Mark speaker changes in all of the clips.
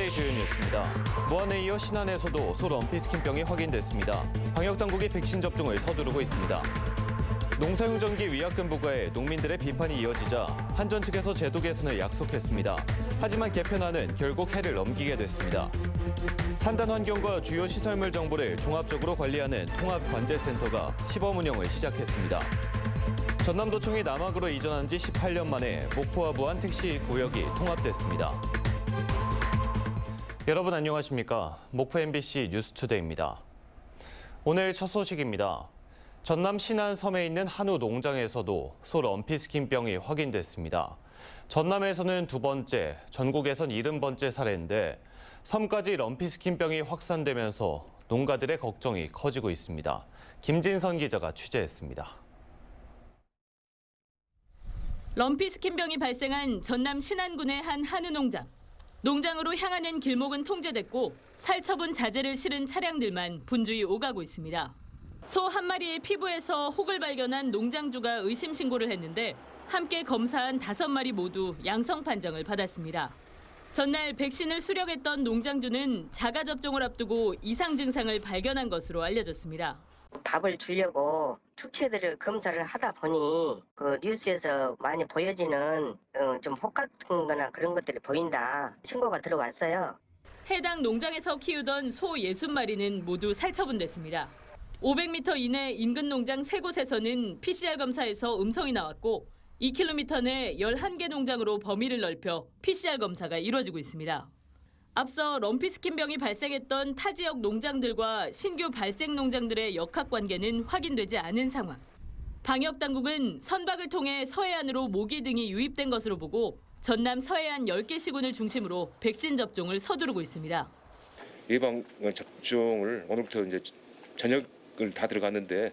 Speaker 1: 뉴스투데이 주요 뉴스입니다. 무안에 이어 신안에서도 소 럼피스킨병이 확인됐습니다. 방역당국이 백신 접종을 서두르고 있습니다. 농사용 전기 위약금 부과에 농민들의 비판이 이어지자 한전 측에서 제도 개선을 약속했습니다. 하지만 개편안은 결국 해를 넘기게 됐습니다. 산단 환경과 주요 시설물 정보를 종합적으로 관리하는 통합관제센터가 시범 운영을 시작했습니다. 전남도청이 남학으로 이전한 지 18년 만에 목포와 무안 택시 구역이 통합됐습니다. 여러분 안녕하십니까? 목포 MBC 뉴스투데이입니다. 오늘 첫 소식입니다. 전남 신안 섬에 있는 한우 농장에서도 소 럼피스킨병이 확인됐습니다. 전남에서는 두 번째, 전국에선 70번째 사례인데 섬까지 럼피스킨병이 확산되면서 농가들의 걱정이 커지고 있습니다. 김진선 기자가 취재했습니다.
Speaker 2: 럼피스킨병이 발생한 전남 신안군의 한 한우 농장. 농장으로 향하는 길목은 통제됐고 살처분 자재를 실은 차량들만 분주히 오가고 있습니다. 소 한 마리의 피부에서 혹을 발견한 농장주가 의심 신고를 했는데 함께 검사한 5마리 모두 양성 판정을 받았습니다. 전날 백신을 수령했던 농장주는 자가 접종을 앞두고 이상 증상을 발견한 것으로 알려졌습니다.
Speaker 3: 밥을 주려고 축체들을 검사를 하다 보니 그 뉴스에서 많이 보여지는 좀 혹 같은 거나 그런 것들이 보인다. 신고가 들어왔어요.
Speaker 2: 해당 농장에서 키우던 소 60마리는 모두 살처분됐습니다. 500m 이내 인근 농장 3곳에서는 PCR 검사에서 음성이 나왔고 2km 내 11개 농장으로 범위를 넓혀 PCR 검사가 이루어지고 있습니다. 앞서 럼피스킨병이 발생했던 타 지역 농장들과 신규 발생 농장들의 역학관계는 확인되지 않은 상황. 방역당국은 선박을 통해 서해안으로 모기 등이 유입된 것으로 보고 전남 서해안 10개 시군을 중심으로 백신 접종을 서두르고 있습니다.
Speaker 4: 예방 접종을 오늘부터 이제 저녁을 다 들어갔는데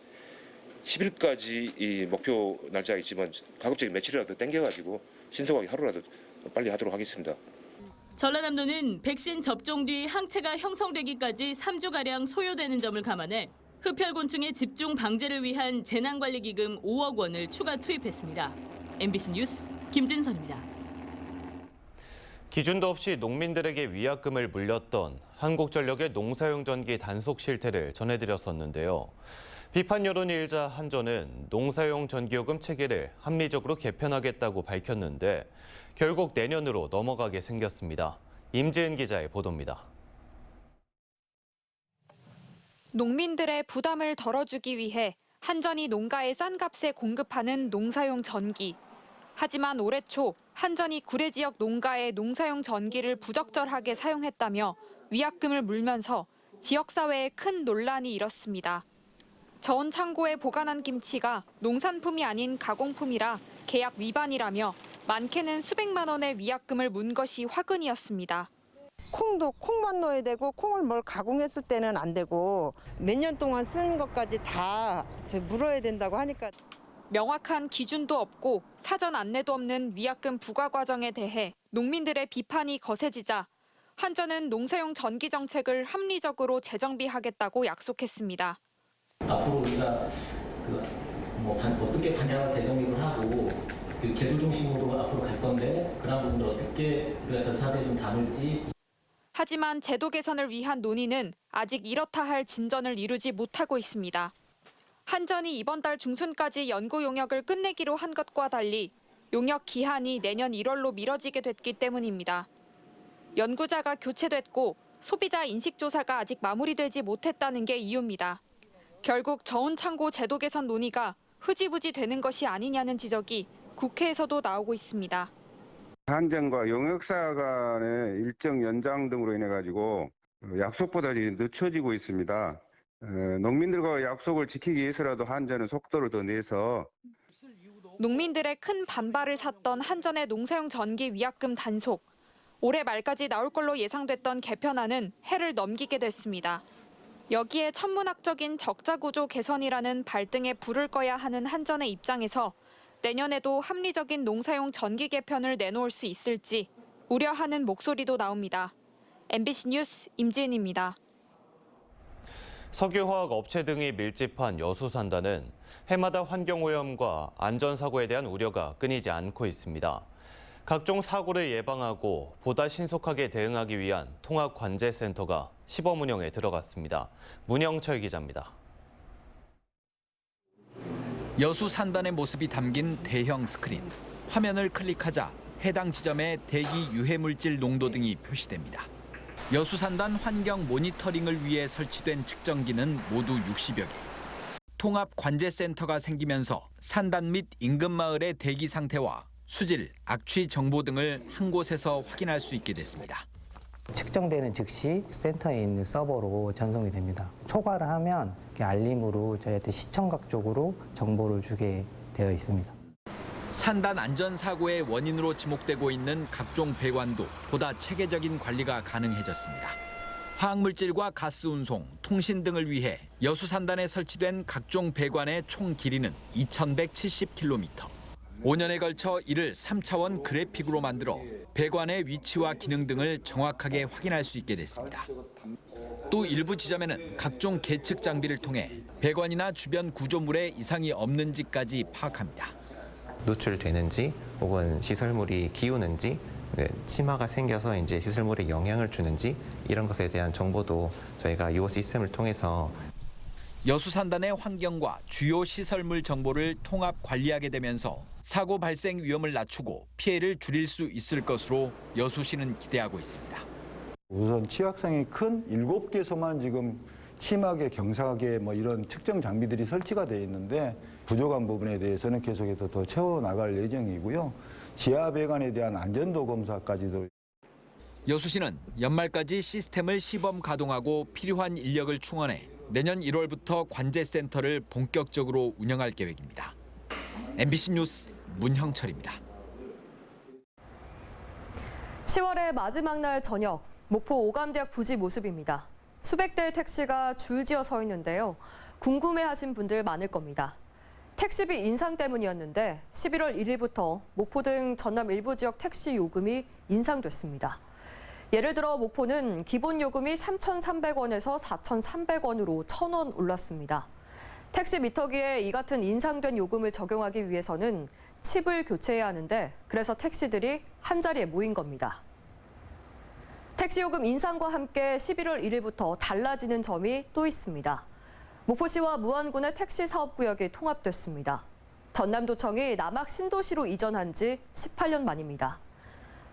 Speaker 4: 10일까지 이 목표 날짜가 있지만 가급적이 며칠이라도 땡겨가지고 신속하게 하루라도 빨리 하도록 하겠습니다.
Speaker 2: 전라남도는 백신 접종 뒤 항체가 형성되기까지 3주가량 소요되는 점을 감안해 흡혈곤충의 집중 방제를 위한 재난관리기금 5억 원을 추가 투입했습니다. MBC 뉴스 김진선입니다.
Speaker 1: 기준도 없이 농민들에게 위약금을 물렸던 한국전력의 농사용 전기 단속 실태를 전해드렸었는데요. 비판 여론이 일자 한전은 농사용 전기요금 체계를 합리적으로 개편하겠다고 밝혔는데 결국 내년으로 넘어가게 생겼습니다. 임지은 기자의 보도입니다.
Speaker 5: 농민들의 부담을 덜어주기 위해 한전이 농가에 싼 값에 공급하는 농사용 전기. 하지만 올해 초 한전이 구례 지역 농가에 농사용 전기를 부적절하게 사용했다며 위약금을 물면서 지역사회에 큰 논란이 일었습니다. 저온 창고에 보관한 김치가 농산품이 아닌 가공품이라 계약 위반이라며 많게는 수백만 원의 위약금을 문 것이 화근이었습니다.
Speaker 6: 콩도 콩만 넣어야 되고 콩을 뭘 가공했을 때는 안 되고 몇 년 동안 쓴 것까지 다 물어야 된다고 하니까.
Speaker 5: 명확한 기준도 없고 사전 안내도 없는 위약금 부과 과정에 대해 농민들의 비판이 거세지자 한전은 농사용 전기 정책을 합리적으로 재정비하겠다고 약속했습니다.
Speaker 7: 앞으로 우리가 어떻게 방향을 재정립을 하고 제도 중심으로 앞으로 갈 건데 그런 부분들 어떻게 우리가 절차에 좀 담을지.
Speaker 5: 하지만 제도 개선을 위한 논의는 아직 이렇다 할 진전을 이루지 못하고 있습니다. 한전이 이번 달 중순까지 연구 용역을 끝내기로 한 것과 달리 용역 기한이 내년 1월로 미뤄지게 됐기 때문입니다. 연구자가 교체됐고 소비자 인식 조사가 아직 마무리되지 못했다는 게 이유입니다. 결국 저온 창고 제도 개선 논의가 흐지부지 되는 것이 아니냐는 지적이 국회에서도 나오고 있습니다.
Speaker 8: 한전과 용역사 간의 일정 연장 등으로 인해 가지고 약속보다 늦춰지고 있습니다. 농민들과 약속을 지키기 위해서라도 한전은 속도를 더 내서.
Speaker 5: 농민들의 큰 반발을 샀던 한전의 농사용 전기 위약금 단속. 올해 말까지 나올 걸로 예상됐던 개편안은 해를 넘기게 됐습니다. 여기에 천문학적인 적자 구조 개선이라는 발등에 불을 꺼야 하는 한전의 입장에서 내년에도 합리적인 농사용 전기 개편을 내놓을 수 있을지 우려하는 목소리도 나옵니다. MBC 뉴스 임지은입니다.
Speaker 1: 석유화학 업체 등이 밀집한 여수산단은 해마다 환경오염과 안전사고에 대한 우려가 끊이지 않고 있습니다. 각종 사고를 예방하고 보다 신속하게 대응하기 위한 통합관제센터가 시범 운영에 들어갔습니다. 문영철 기자입니다.
Speaker 9: 여수 산단의 모습이 담긴 대형 스크린. 화면을 클릭하자 해당 지점의 대기 유해물질 농도 등이 표시됩니다. 여수 산단 환경 모니터링을 위해 설치된 측정기는 모두 60여 개. 통합관제센터가 생기면서 산단 및 인근 마을의 대기 상태와 수질, 악취 정보 등을 한 곳에서 확인할 수 있게 됐습니다.
Speaker 10: 측정되는 즉시 센터에 있는 서버로 전송이 됩니다. 초과를 하면 알림으로 저희한테 시청각 쪽으로 정보를 주게 되어 있습니다.
Speaker 9: 산단 안전사고의 원인으로 지목되고 있는 각종 배관도 보다 체계적인 관리가 가능해졌습니다. 화학물질과 가스 운송, 통신 등을 위해 여수 산단에 설치된 각종 배관의 총 길이는 2170km. 5년에 걸쳐 이를 3차원 그래픽으로 만들어 배관의 위치와 기능 등을 정확하게 확인할 수 있게 됐습니다. 또 일부 지점에는 각종 계측 장비를 통해 배관이나 주변 구조물에 이상이 없는지까지 파악합니다.
Speaker 11: 노출되는지 혹은 시설물이 기우는지 침하가 생겨서 이제 시설물에 영향을 주는지 이런 것에 대한 정보도 저희가 이 시스템을 통해서
Speaker 9: 여수 산단의 환경과 주요 시설물 정보를 통합 관리하게 되면서 사고 발생 위험을 낮추고 피해를 줄일 수 있을 것으로 여수시는 기대하고 있습니다.
Speaker 12: 우선 취약성이 큰 7개소만 지금 심하게 경사하게 이런 측정 장비들이 설치가 되어 있는데 부족한 부분에 대해서는 계속해서 더 채워나갈 예정이고요. 지하 배관에 대한 안전도 검사까지도.
Speaker 9: 여수시는 연말까지 시스템을 시범 가동하고 필요한 인력을 충원해 내년 1월부터 관제센터를 본격적으로 운영할 계획입니다. MBC 뉴스 문형철입니다.
Speaker 13: 10월의 마지막 날 저녁, 목포 오감대학 부지 모습입니다. 수백 대의 택시가 줄지어 서 있는데요. 궁금해하신 분들 많을 겁니다. 택시비 인상 때문이었는데 11월 1일부터 목포 등 전남 일부 지역 택시 요금이 인상됐습니다. 예를 들어 목포는 기본 요금이 3,300원에서 4,300원으로 1,000원 올랐습니다. 택시 미터기에 이 같은 인상된 요금을 적용하기 위해서는 칩을 교체해야 하는데 그래서 택시들이 한자리에 모인 겁니다. 택시 요금 인상과 함께 11월 1일부터 달라지는 점이 또 있습니다. 목포시와 무안군의 택시 사업구역이 통합됐습니다. 전남도청이 남학 신도시로 이전한 지 18년 만입니다.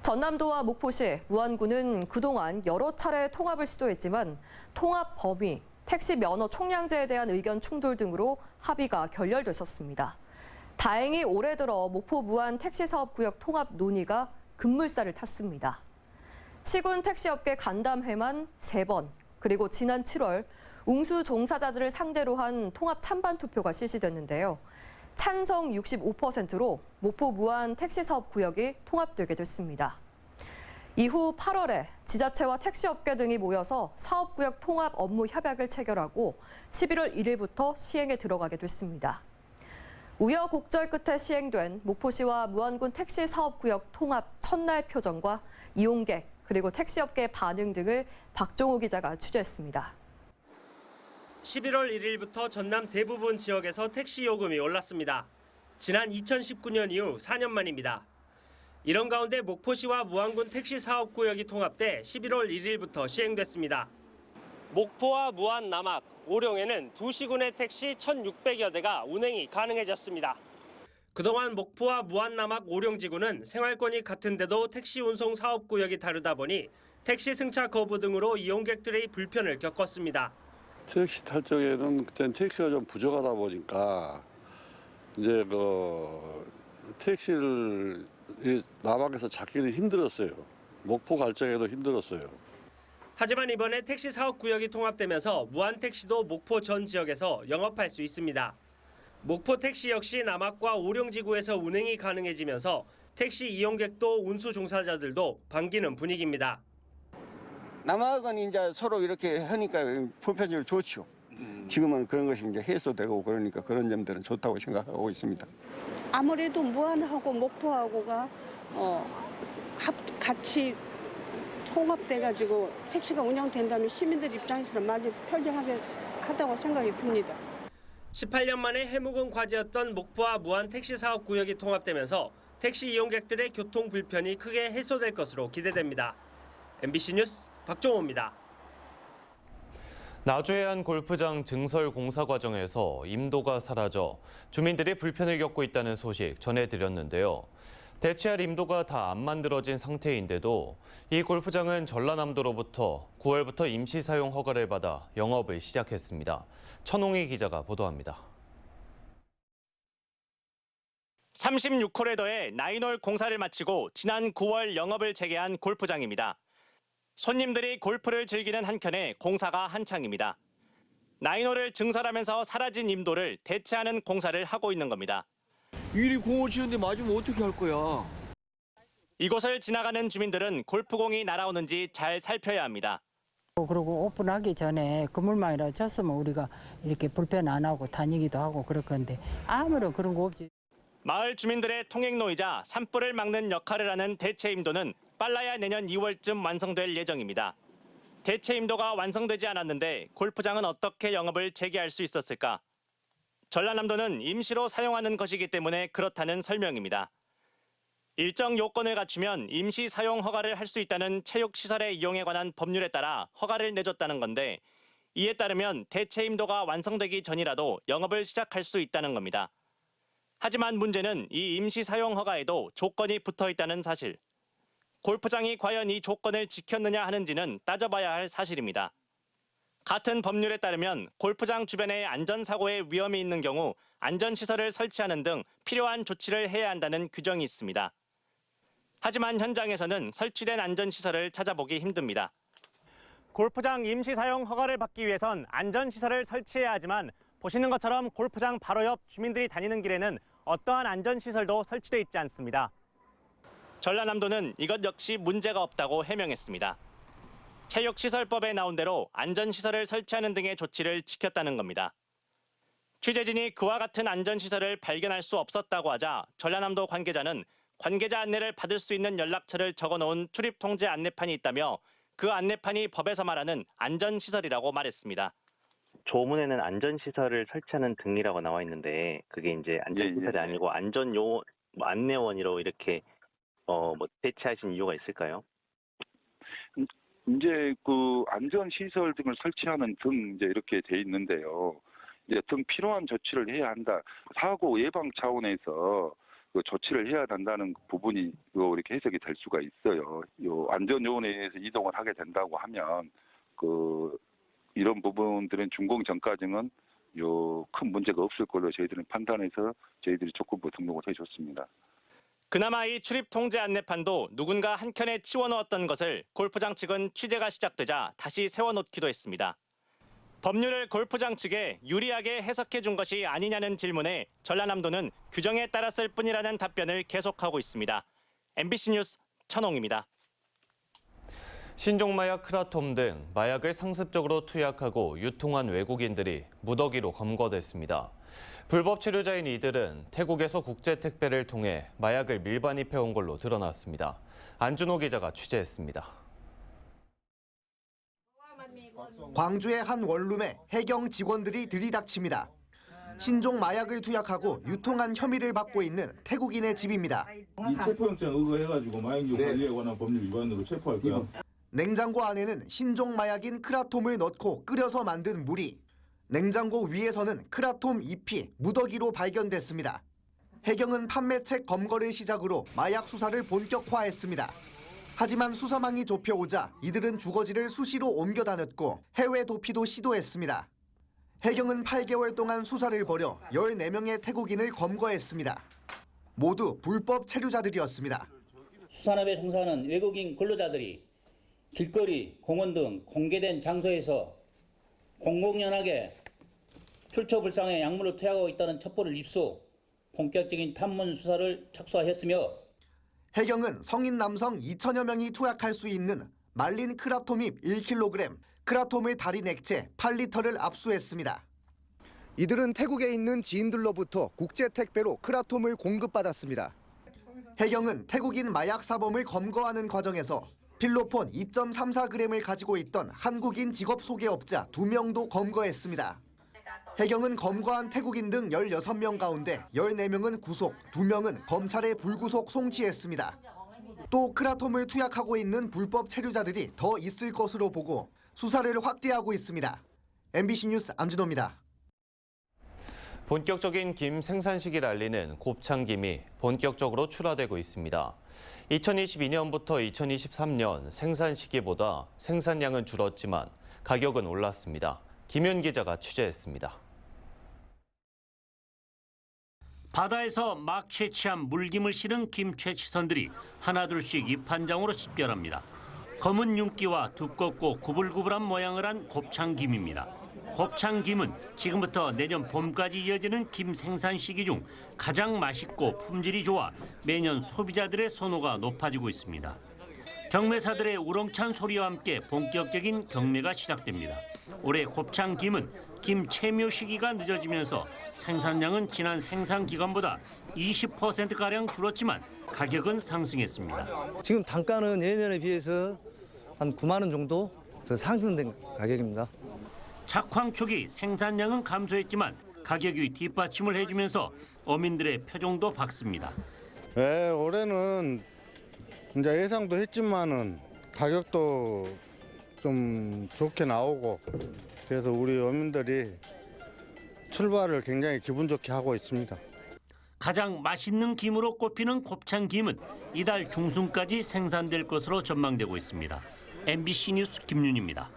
Speaker 13: 전남도와 목포시, 무안군은 그동안 여러 차례 통합을 시도했지만 통합 범위, 택시 면허 총량제에 대한 의견 충돌 등으로 합의가 결렬됐었습니다. 다행히 올해 들어 목포 무안 택시 사업구역 통합 논의가 급물살을 탔습니다. 시군 택시업계 간담회만 3번, 그리고 지난 7월 웅수 종사자들을 상대로 한 통합 찬반 투표가 실시됐는데요. 찬성 65%로 목포 무안 택시 사업 구역이 통합되게 됐습니다. 이후 8월에 지자체와 택시업계 등이 모여서 사업구역 통합 업무 협약을 체결하고 11월 1일부터 시행에 들어가게 됐습니다. 우여곡절 끝에 시행된 목포시와 무안군 택시 사업구역 통합 첫날 표정과 이용객 그리고 택시업계의 반응 등을 박종호 기자가 취재했습니다.
Speaker 14: 11월 1일부터 전남 대부분 지역에서 택시 요금이 올랐습니다. 지난 2019년 이후 4년 만입니다. 이런 가운데 목포시와 무안군 택시 사업구역이 통합돼 11월 1일부터 시행됐습니다. 목포와 무안, 남학, 오령에는 두 시군의 택시 1,600여 대가 운행이 가능해졌습니다. 그동안 목포와 무안, 남학, 오령지구는 생활권이 같은데도 택시 운송 사업구역이 다르다 보니 택시 승차 거부 등으로 이용객들의 불편을 겪었습니다.
Speaker 15: 택시 탈 적에는 그때는 택시가 좀 부족하다 보니까 이제 택시를 남학에서 찾기는 힘들었어요. 목포 갈 적에도 힘들었어요.
Speaker 14: 하지만 이번에 택시 사업구역이 통합되면서 무안 택시도 목포 전 지역에서 영업할 수 있습니다. 목포 택시 역시 남학과 오령지구에서 운행이 가능해지면서 택시 이용객도 운수 종사자들도 반기는 분위기입니다.
Speaker 16: 남학은 이제 서로 이렇게 하니까 보편적으로 좋죠. 지금은 그런 것이 이제 해소되고 그러니까 그런 점들은 좋다고 생각하고 있습니다.
Speaker 17: 아무래도 무안하고 목포하고가 같이 통합돼가지고 택시가 운영된다면 시민들 입장에서는 많이 편리하게 하다고 생각이 듭니다.
Speaker 14: 18년 만에 해묵은 과제였던 목포와 무안 택시 사업 구역이 통합되면서 택시 이용객들의 교통 불편이 크게 해소될 것으로 기대됩니다. MBC 뉴스 박종호입니다.
Speaker 1: 나주해안 골프장 증설 공사 과정에서 임도가 사라져 주민들이 불편을 겪고 있다는 소식 전해드렸는데요. 대체할 임도가 다 안 만들어진 상태인데도 이 골프장은 전라남도로부터 9월부터 임시 사용 허가를 받아 영업을 시작했습니다. 천홍희 기자가 보도합니다.
Speaker 18: 36홀에 더해 9홀 공사를 마치고 지난 9월 영업을 재개한 골프장입니다. 손님들이 골프를 즐기는 한켠에 공사가 한창입니다. 9홀을 증설하면서 사라진 임도를 대체하는 공사를 하고 있는 겁니다.
Speaker 19: 이리 공을 치는데 맞으면 어떻게 할 거야?
Speaker 18: 이곳을 지나가는 주민들은 골프공이 날아오는지 잘 살펴야 합니다.
Speaker 20: 그리고 오픈하기 전에 그물망이라 쳤으면 우리가 이렇게 불편 안 하고 다니기도 하고 그럴 건데 아무런 그런 거 없지.
Speaker 18: 마을 주민들의 통행로이자 산불을 막는 역할을 하는 대체 임도는 빨라야 내년 2월쯤 완성될 예정입니다. 대체 임도가 완성되지 않았는데 골프장은 어떻게 영업을 재개할 수 있었을까? 전라남도는 임시로 사용하는 것이기 때문에 그렇다는 설명입니다. 일정 요건을 갖추면 임시 사용 허가를 할 수 있다는 체육시설의 이용에 관한 법률에 따라 허가를 내줬다는 건데 이에 따르면 대체 임도가 완성되기 전이라도 영업을 시작할 수 있다는 겁니다. 하지만 문제는 이 임시 사용 허가에도 조건이 붙어 있다는 사실. 골프장이 과연 이 조건을 지켰느냐 하는지는 따져봐야 할 사실입니다. 같은 법률에 따르면 골프장 주변에 안전사고의 위험이 있는 경우 안전시설을 설치하는 등 필요한 조치를 해야 한다는 규정이 있습니다. 하지만 현장에서는 설치된 안전시설을 찾아보기 힘듭니다. 골프장 임시 사용 허가를 받기 위해선 안전시설을 설치해야 하지만 보시는 것처럼 골프장 바로 옆 주민들이 다니는 길에는 어떠한 안전시설도 설치돼 있지 않습니다. 전라남도는 이것 역시 문제가 없다고 해명했습니다. 체육시설법에 나온 대로 안전시설을 설치하는 등의 조치를 지켰다는 겁니다. 취재진이 그와 같은 안전시설을 발견할 수 없었다고 하자 전라남도 관계자는 관계자 안내를 받을 수 있는 연락처를 적어놓은 출입통제 안내판이 있다며 그 안내판이 법에서 말하는 안전시설이라고 말했습니다.
Speaker 21: 조문에는 안전시설을 설치하는 등이라고 나와 있는데 그게 이제 안전시설이 아니고 안내원이로 이렇게 대체하신 이유가 있을까요?
Speaker 22: 이제 그 안전시설 등을 설치하는 등 이제 이렇게 돼 있는데요. 이제 등 필요한 조치를 해야 한다. 사고 예방 차원에서 그 조치를 해야 한다는 부분이 이렇게 해석이 될 수가 있어요. 요 안전요원에 의해서 이동을 하게 된다고 하면 이런 부분들은 준공 전까지는 큰 문제가 없을 걸로 저희들은 판단해서 저희들이 조건부 등록을 해줬습니다.
Speaker 18: 그나마 이 출입 통제 안내판도 누군가 한켠에 치워놓았던 것을 골프장 측은 취재가 시작되자 다시 세워놓기도 했습니다. 법률을 골프장 측에 유리하게 해석해 준 것이 아니냐는 질문에 전라남도는 규정에 따랐을 뿐이라는 답변을 계속하고 있습니다. MBC 뉴스 천홍입니다.
Speaker 1: 신종마약 크라톰 등 마약을 상습적으로 투약하고 유통한 외국인들이 무더기로 검거됐습니다. 불법 체류자인 이들은 태국에서 국제 택배를 통해 마약을 밀반입해온 걸로 드러났습니다. 안준호 기자가 취재했습니다.
Speaker 23: 광주의 한 원룸에 해경 직원들이 들이닥칩니다. 신종 마약을 투약하고 유통한 혐의를 받고 있는 태국인의 집입니다.
Speaker 24: 이 체포영장 의거해가지고 마약류 관리에 관한 법률 위반으로 체포할 거야.
Speaker 23: 냉장고 안에는 신종 마약인 크라톰을 넣고 끓여서 만든 물이, 냉장고 위에서는 크라톰 잎이 무더기로 발견됐습니다. 해경은 판매책 검거를 시작으로 마약 수사를 본격화했습니다. 하지만 수사망이 좁혀오자 이들은 주거지를 수시로 옮겨 다녔고 해외 도피도 시도했습니다. 해경은 8개월 동안 수사를 벌여 14명의 태국인을 검거했습니다. 모두 불법 체류자들이었습니다.
Speaker 25: 수산업에 종사하는 외국인 근로자들이 길거리, 공원 등 공개된 장소에서 공공연하게 출처불상의 약물을 투약하고 있다는 첩보를 입수, 본격적인 탐문 수사를 착수하였으며
Speaker 23: 해경은 성인 남성 2천여 명이 투약할 수 있는 말린 크라톰잎 1kg, 크라톰을 달인 액체 8리터를 압수했습니다. 이들은 태국에 있는 지인들로부터 국제 택배로 크라톰을 공급받았습니다. 해경은 태국인 마약 사범을 검거하는 과정에서 필로폰 2.34g을 가지고 있던 한국인 직업 소개업자 2명도 검거했습니다. 해경은 검거한 태국인 등 16명 가운데 14명은 구속, 2명은 검찰에 불구속 송치했습니다. 또 크라톰을 투약하고 있는 불법 체류자들이 더 있을 것으로 보고 수사를 확대하고 있습니다. MBC 뉴스 안준호입니다.
Speaker 1: 본격적인 김 생산 시기를 알리는 곱창김이 본격적으로 출하되고 있습니다. 2022년부터 2023년 생산 시기보다 생산량은 줄었지만 가격은 올랐습니다. 김윤 기자가 취재했습니다.
Speaker 2: 바다에서 막 채취한 물김을 실은 김 채취선들이 하나둘씩 입한장으로 집결합니다. 검은 윤기와 두껍고 구불구불한 모양을 한 곱창김입니다. 곱창김은 지금부터 내년 봄까지 이어지는 김 생산 시기 중 가장 맛있고 품질이 좋아 매년 소비자들의 선호가 높아지고 있습니다. 경매사들의 우렁찬 소리와 함께 본격적인 경매가 시작됩니다. 올해 곱창김은 김 채묘 시기가 늦어지면서 생산량은 지난 생산 기간보다 20%가량 줄었지만 가격은 상승했습니다.
Speaker 3: 지금 단가는 예년에 비해서 한 9만 원 정도 더 상승된 가격입니다.
Speaker 2: 착황 초기 생산량은 감소했지만 가격이 뒷받침을 해주면서 어민들의 표정도 밝습니다.
Speaker 4: 네, 올해는 이제 예상도 했지만은 가격도 좀 좋게 나오고 그래서 우리 어민들이 출발을 굉장히 기분 좋게 하고 있습니다.
Speaker 2: 가장 맛있는 김으로 꼽히는 곱창김은 이달 중순까지 생산될 것으로 전망되고 있습니다. MBC 뉴스 김윤입니다.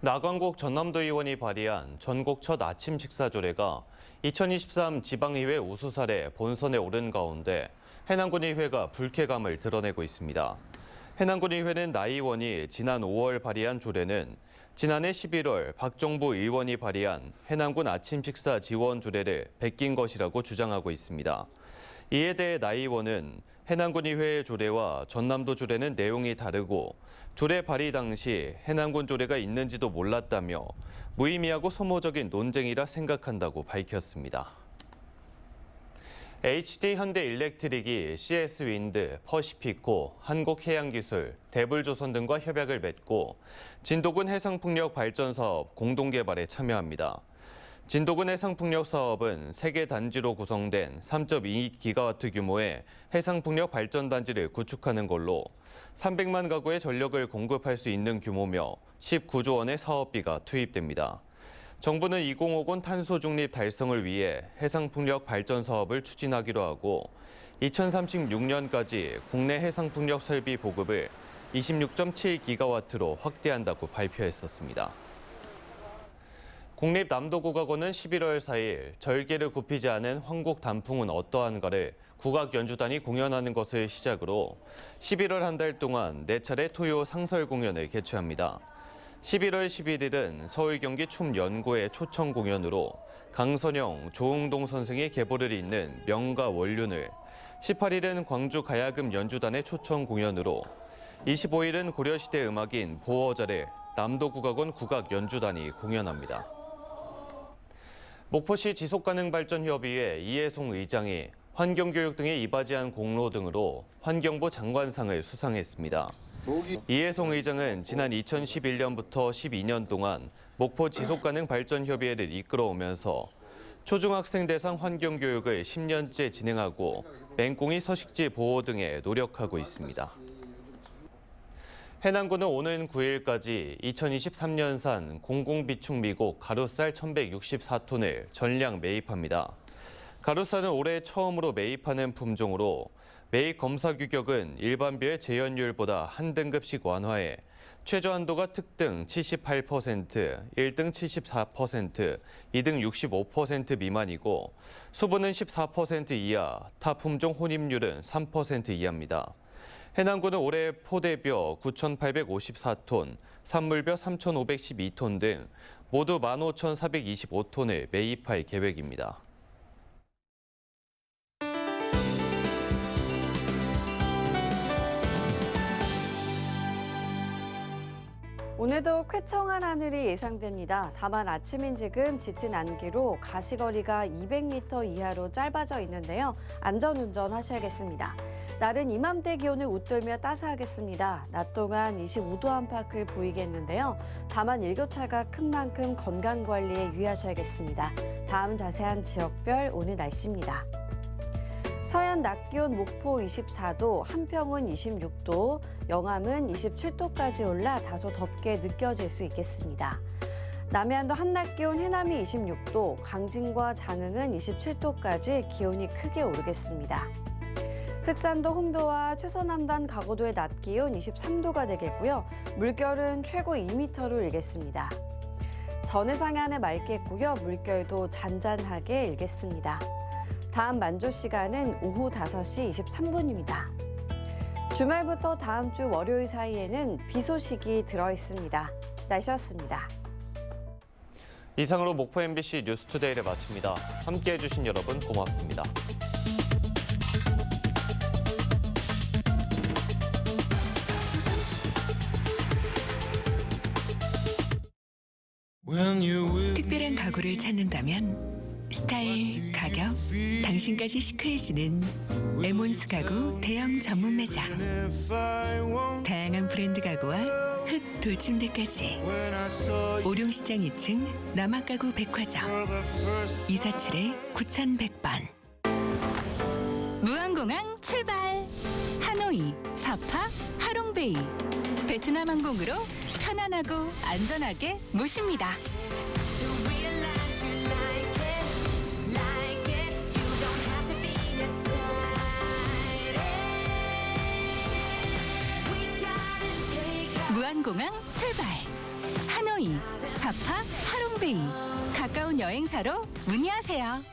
Speaker 1: 나광국 전남도 의원이 발의한 전국 첫 아침 식사 조례가 2023 지방의회 우수사례 본선에 오른 가운데 해남군의회가 불쾌감을 드러내고 있습니다. 해남군의회는 나 의원이 지난 5월 발의한 조례는 지난해 11월 박정부 의원이 발의한 해남군 아침 식사 지원 조례를 베낀 것이라고 주장하고 있습니다. 이에 대해 나 의원은 해남군의회의 조례와 전남도 조례는 내용이 다르고 조례 발의 당시 해남군 조례가 있는지도 몰랐다며 무의미하고 소모적인 논쟁이라 생각한다고 밝혔습니다. HD 현대일렉트릭이 CS-윈드, 퍼시피코, 한국해양기술, 대불조선 등과 협약을 맺고 진도군 해상풍력 발전 사업 공동 개발에 참여합니다. 진도군 해상풍력 사업은 3개 단지로 구성된 3.2기가와트 규모의 해상풍력 발전단지를 구축하는 걸로 300만 가구의 전력을 공급할 수 있는 규모며 19조 원의 사업비가 투입됩니다. 정부는 2050 탄소 중립 달성을 위해 해상풍력 발전 사업을 추진하기로 하고 2036년까지 국내 해상풍력 설비 보급을 26.7기가와트로 확대한다고 발표했었습니다. 국립남도국악원은 11월 4일 절개를 굽히지 않은 황국 단풍은 어떠한가를 국악 연주단이 공연하는 것을 시작으로 11월 한 달 동안 4차례 토요 상설 공연을 개최합니다. 11월 11일은 서울 경기 춤연구회 초청 공연으로 강선영, 조응동 선생의 계보를 잇는 명가 원륜을, 18일은 광주 가야금 연주단의 초청 공연으로 25일은 고려시대 음악인 보어자를 남도국악원 국악연주단이 공연합니다. 목포시 지속가능발전협의회 이해송 의장이 환경교육 등에 이바지한 공로 등으로 환경부 장관상을 수상했습니다. 이해송 의장은 지난 2011년부터 12년 동안 목포 지속가능발전협의회를 이끌어오면서 초중학생 대상 환경교육을 10년째 진행하고 맹꽁이 서식지 보호 등에 노력하고 있습니다. 해남군은 오는 9일까지 2023년산 공공비축 미국 가루쌀 1,164톤을 전량 매입합니다. 가루쌀은 올해 처음으로 매입하는 품종으로 매입 검사 규격은 일반비의 재현율보다 한 등급씩 완화해 최저 한도가 특등 78%, 1등 74%, 2등 65% 미만이고 수분은 14% 이하, 타 품종 혼입률은 3% 이하입니다. 해남군은 올해 포대벼 9,854톤, 산물벼 3,512톤 등 모두 15,425톤을 매입할 계획입니다.
Speaker 5: 오늘도 쾌청한 하늘이 예상됩니다. 다만 아침인 지금 짙은 안개로 가시거리가 200m 이하로 짧아져 있는데요. 안전운전 하셔야겠습니다. 날은 이맘때 기온을 웃돌며 따스하겠습니다. 낮 동안 25도 안팎을 보이겠는데요. 다만 일교차가 큰 만큼 건강관리에 유의하셔야겠습니다. 다음 자세한 지역별 오늘 날씨입니다. 서해안 낮 기온 목포 24도, 한평은 26도, 영암은 27도까지 올라 다소 덥게 느껴질 수 있겠습니다. 남해안도 한낮 기온 해남이 26도, 강진과 장흥은 27도까지 기온이 크게 오르겠습니다. 흑산도 홍도와 최서남단 가고도의 낮 기온 23도가 되겠고요. 물결은 최고 2m로 일겠습니다. 전해상해 안에 맑겠고요. 물결도 잔잔하게 일겠습니다. 다음 만조 시간은 오후 5시 23분입니다. 주말부터 다음 주 월요일 사이에는 비 소식이 들어 있습니다. 날씨였습니다.
Speaker 1: 이상으로 목포 MBC 뉴스투데이를 마칩니다. 함께해 주신 여러분 고맙습니다.
Speaker 6: 특별한 가구를 찾는다면 스타일, 가격, 당신까지 시크해지는 에몬스 가구 대형 전문 매장. 다양한 브랜드 가구와 흑 돌침대까지. 오룡시장 2층 남학가구 백화점 247-9100번.
Speaker 7: 무안공항 출발! 하노이, 사파, 하롱베이. 베트남 항공으로 편안하고 안전하게 모십니다. 무안공항 출발! 하노이, 사파, 하롱베이. 가까운 여행사로 문의하세요.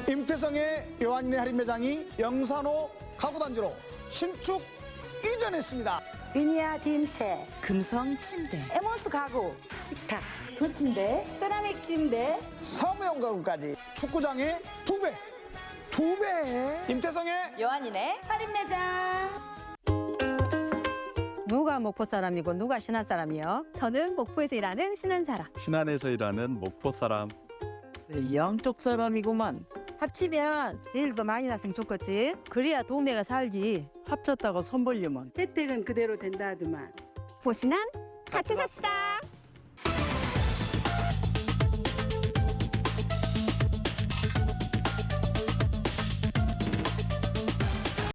Speaker 8: 임태성의 요한인의 할인 매장이 영산호 가구단지로 신축 이전했습니다.
Speaker 10: 위니아 딘체, 금성 침대, 에몬스 가구, 식탁, 돌침대, 세라믹 침대,
Speaker 8: 사무용 가구까지 축구장의 2배! 2배! 임태성의
Speaker 10: 요한인의 할인 매장.
Speaker 26: 누가 목포 사람이고 누가 신안 사람이요?
Speaker 27: 저는 목포에서 일하는 신안 사람.
Speaker 28: 신안에서 일하는 목포 사람.
Speaker 26: 양쪽 사람이구만. 합치면 일도 많이 났으면 좋겠지. 그래야 동네가 살지. 합쳤다고 손 벌리면
Speaker 10: 혜택은 그대로 된다 하더만.
Speaker 27: 보신안 같이 삽시다.